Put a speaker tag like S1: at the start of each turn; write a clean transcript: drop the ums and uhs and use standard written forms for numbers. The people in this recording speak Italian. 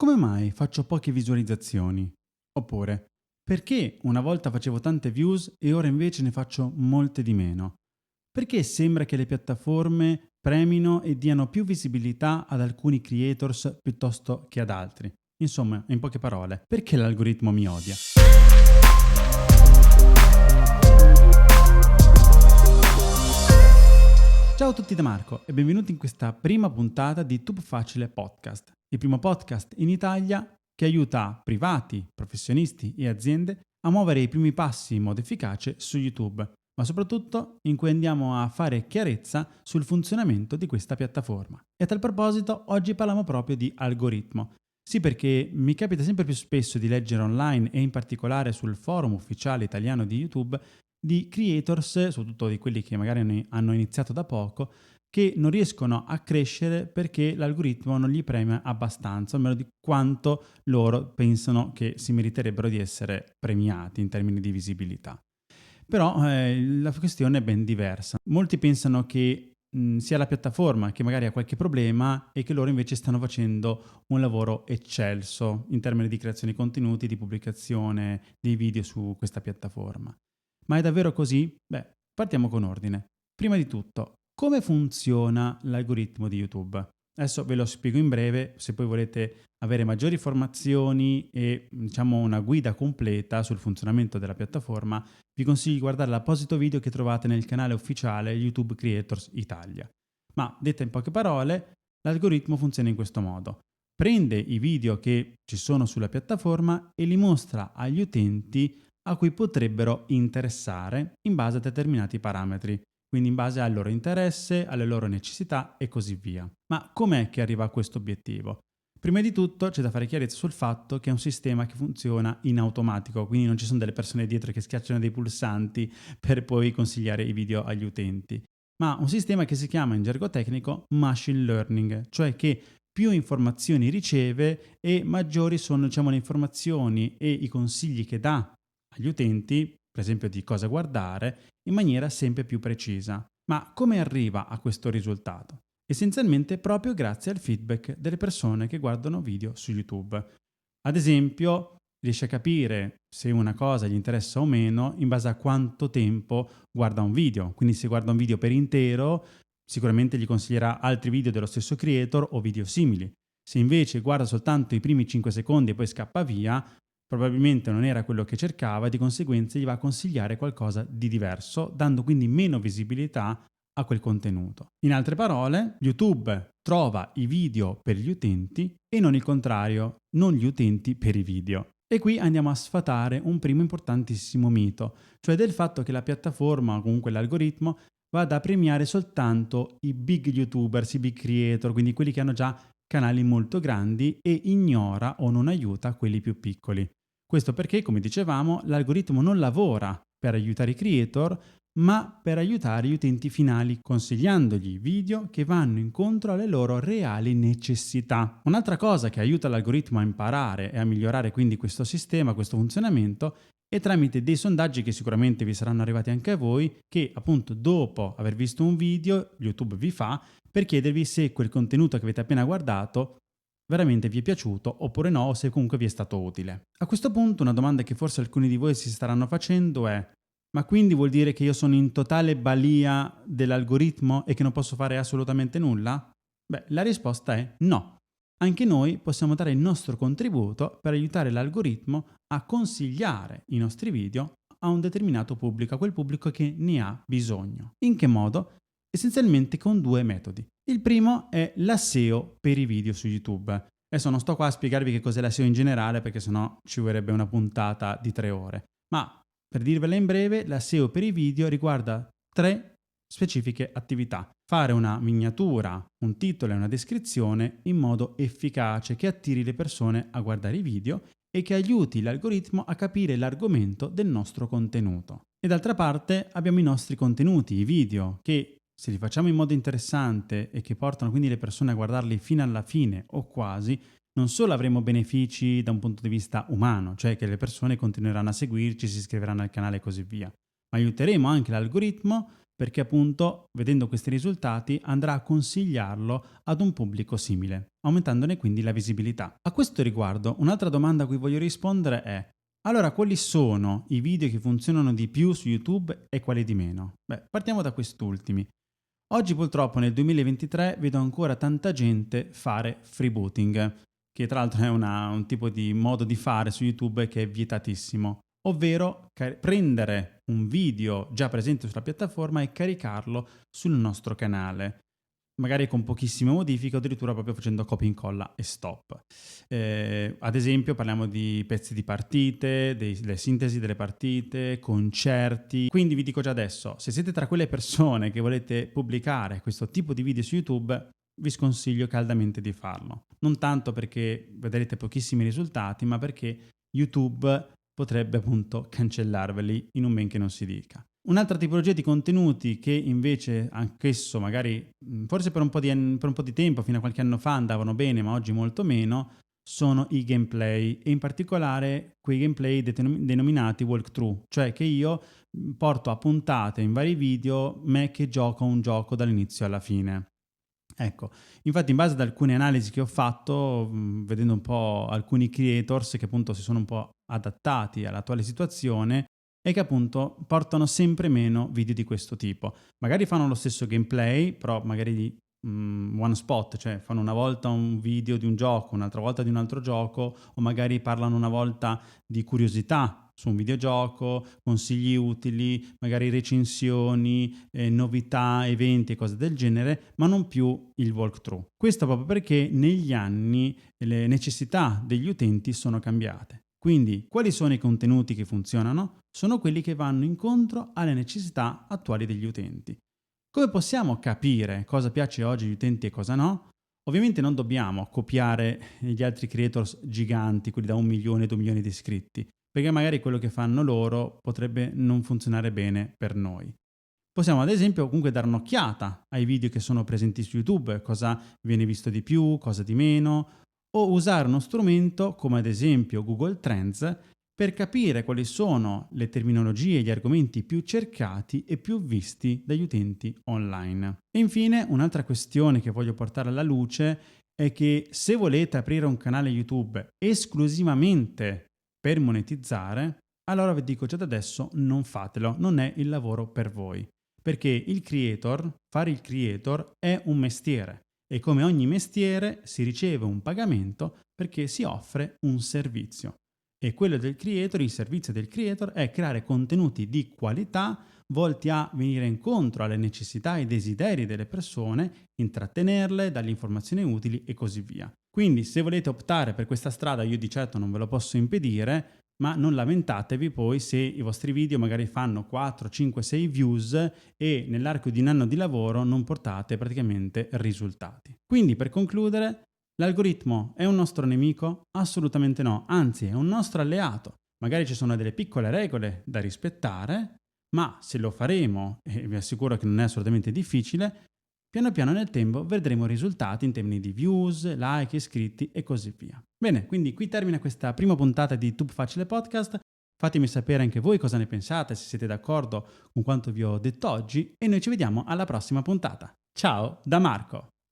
S1: Come mai faccio poche visualizzazioni? Oppure, perché una volta facevo tante views e ora invece ne faccio molte di meno? Perché sembra che le piattaforme premino e diano più visibilità ad alcuni creators piuttosto che ad altri? Insomma, in poche parole, perché l'algoritmo mi odia? Ciao a tutti da Marco e benvenuti in questa prima puntata di Tube Facile Podcast, il primo podcast in Italia che aiuta privati, professionisti e aziende a muovere i primi passi in modo efficace su YouTube, ma soprattutto in cui andiamo a fare chiarezza sul funzionamento di questa piattaforma. E a tal proposito, oggi parliamo proprio di algoritmo. Sì, perché mi capita sempre più spesso di leggere online e in particolare sul forum ufficiale italiano di YouTube di creators, soprattutto di quelli che magari hanno iniziato da poco, che non riescono a crescere perché l'algoritmo non gli premia abbastanza, almeno di quanto loro pensano che si meriterebbero di essere premiati in termini di visibilità. Però la questione è ben diversa. Molti pensano che sia la piattaforma che magari ha qualche problema e che loro invece stanno facendo un lavoro eccelso in termini di creazione di contenuti, di pubblicazione dei video su questa piattaforma. Ma è davvero così? Beh, partiamo con ordine. Prima di tutto, come funziona l'algoritmo di YouTube? Adesso ve lo spiego in breve, se poi volete avere maggiori informazioni e diciamo una guida completa sul funzionamento della piattaforma, vi consiglio di guardare l'apposito video che trovate nel canale ufficiale YouTube Creators Italia. Ma detta in poche parole, l'algoritmo funziona in questo modo. Prende i video che ci sono sulla piattaforma e li mostra agli utenti a cui potrebbero interessare in base a determinati parametri, quindi in base al loro interesse, alle loro necessità e così via. Ma com'è che arriva a questo obiettivo? Prima di tutto c'è da fare chiarezza sul fatto che è un sistema che funziona in automatico, quindi non ci sono delle persone dietro che schiacciano dei pulsanti per poi consigliare i video agli utenti, ma un sistema che si chiama in gergo tecnico machine learning, cioè che più informazioni riceve e maggiori sono, diciamo, le informazioni e i consigli che dà agli utenti, per esempio di cosa guardare, in maniera sempre più precisa. Ma come arriva a questo risultato? Essenzialmente proprio grazie al feedback delle persone che guardano video su YouTube. Ad esempio, riesce a capire se una cosa gli interessa o meno in base a quanto tempo guarda un video. Quindi se guarda un video per intero, sicuramente gli consiglierà altri video dello stesso creator o video simili. Se invece guarda soltanto i primi 5 secondi e poi scappa via, probabilmente non era quello che cercava e di conseguenza gli va a consigliare qualcosa di diverso, dando quindi meno visibilità a quel contenuto. In altre parole, YouTube trova i video per gli utenti e non il contrario, non gli utenti per i video. E qui andiamo a sfatare un primo importantissimo mito, cioè del fatto che la piattaforma o comunque l'algoritmo vada a premiare soltanto i big YouTubers, i big creator, quindi quelli che hanno già canali molto grandi e ignora o non aiuta quelli più piccoli. Questo perché, come dicevamo, l'algoritmo non lavora per aiutare i creator, ma per aiutare gli utenti finali, consigliandogli video che vanno incontro alle loro reali necessità. Un'altra cosa che aiuta l'algoritmo a imparare e a migliorare quindi questo sistema, questo funzionamento, è tramite dei sondaggi che sicuramente vi saranno arrivati anche a voi, che appunto dopo aver visto un video YouTube vi fa per chiedervi se quel contenuto che avete appena guardato veramente vi è piaciuto oppure no, o se comunque vi è stato utile. A questo punto una domanda che forse alcuni di voi si staranno facendo è: ma quindi vuol dire che io sono in totale balia dell'algoritmo e che non posso fare assolutamente nulla? Beh, la risposta è no. Anche noi possiamo dare il nostro contributo per aiutare l'algoritmo a consigliare i nostri video a un determinato pubblico, a quel pubblico che ne ha bisogno. In che modo? Essenzialmente con due metodi. Il primo è la SEO per i video su YouTube. Adesso non sto qua a spiegarvi che cos'è la SEO in generale perché sennò ci vorrebbe una puntata di 3 ore, ma per dirvela in breve, la SEO per i video riguarda 3 specifiche attività. Fare una miniatura, un titolo e una descrizione in modo efficace che attiri le persone a guardare i video e che aiuti l'algoritmo a capire l'argomento del nostro contenuto. E d'altra parte abbiamo i nostri contenuti, i video, che se li facciamo in modo interessante e che portano quindi le persone a guardarli fino alla fine o quasi, non solo avremo benefici da un punto di vista umano, cioè che le persone continueranno a seguirci, si iscriveranno al canale e così via, ma aiuteremo anche l'algoritmo perché appunto vedendo questi risultati andrà a consigliarlo ad un pubblico simile, aumentandone quindi la visibilità. A questo riguardo, un'altra domanda a cui voglio rispondere è: allora, quali sono i video che funzionano di più su YouTube e quali di meno? Beh, partiamo da quest'ultimi. Oggi purtroppo nel 2023 vedo ancora tanta gente fare freebooting, che tra l'altro è un tipo di modo di fare su YouTube che è vietatissimo, ovvero prendere un video già presente sulla piattaforma e caricarlo sul nostro canale, magari con pochissime modifiche o addirittura proprio facendo copia e incolla e stop. Ad esempio parliamo di pezzi di partite, delle sintesi delle partite, concerti. Quindi vi dico già adesso, se siete tra quelle persone che volete pubblicare questo tipo di video su YouTube, vi sconsiglio caldamente di farlo. Non tanto perché vedrete pochissimi risultati, ma perché YouTube potrebbe appunto cancellarveli in un men che non si dica. Un'altra tipologia di contenuti che invece anch'esso magari forse per un po' di tempo, fino a qualche anno fa andavano bene, ma oggi molto meno, sono i gameplay e in particolare quei gameplay denominati walkthrough, cioè che io porto a puntate in vari video me che gioco un gioco dall'inizio alla fine. Ecco, infatti in base ad alcune analisi che ho fatto, vedendo un po' alcuni creators che appunto si sono un po' adattati all'attuale situazione, e che appunto portano sempre meno video di questo tipo. Magari fanno lo stesso gameplay, però magari one spot, cioè fanno una volta un video di un gioco, un'altra volta di un altro gioco, o magari parlano una volta di curiosità su un videogioco, consigli utili, magari recensioni, novità, eventi e cose del genere, ma non più il walkthrough. Questo proprio perché negli anni le necessità degli utenti sono cambiate. Quindi, quali sono i contenuti che funzionano? Sono quelli che vanno incontro alle necessità attuali degli utenti. Come possiamo capire cosa piace oggi agli utenti e cosa no? Ovviamente non dobbiamo copiare gli altri creators giganti, quelli da 1 milione, 2 milioni di iscritti, perché magari quello che fanno loro potrebbe non funzionare bene per noi. Possiamo ad esempio comunque dare un'occhiata ai video che sono presenti su YouTube, cosa viene visto di più, cosa di meno, o usare uno strumento come ad esempio Google Trends per capire quali sono le terminologie e gli argomenti più cercati e più visti dagli utenti online. E infine un'altra questione che voglio portare alla luce è che se volete aprire un canale YouTube esclusivamente per monetizzare, allora vi dico già da adesso non fatelo, non è il lavoro per voi. Perché fare il creator è un mestiere e come ogni mestiere si riceve un pagamento perché si offre un servizio. E quello del creator, il servizio del creator è creare contenuti di qualità volti a venire incontro alle necessità e ai desideri delle persone, intrattenerle, dargli informazioni utili e così via. Quindi se volete optare per questa strada io di certo non ve lo posso impedire, ma non lamentatevi poi se i vostri video magari fanno 4, 5, 6 views e nell'arco di un anno di lavoro non portate praticamente risultati. Quindi per concludere, l'algoritmo è un nostro nemico? Assolutamente no, anzi è un nostro alleato. Magari ci sono delle piccole regole da rispettare, ma se lo faremo, e vi assicuro che non è assolutamente difficile, piano piano nel tempo vedremo risultati in termini di views, like, iscritti e così via. Bene, quindi qui termina questa prima puntata di Tube Facile Podcast. Fatemi sapere anche voi cosa ne pensate, se siete d'accordo con quanto vi ho detto oggi e noi ci vediamo alla prossima puntata. Ciao da Marco!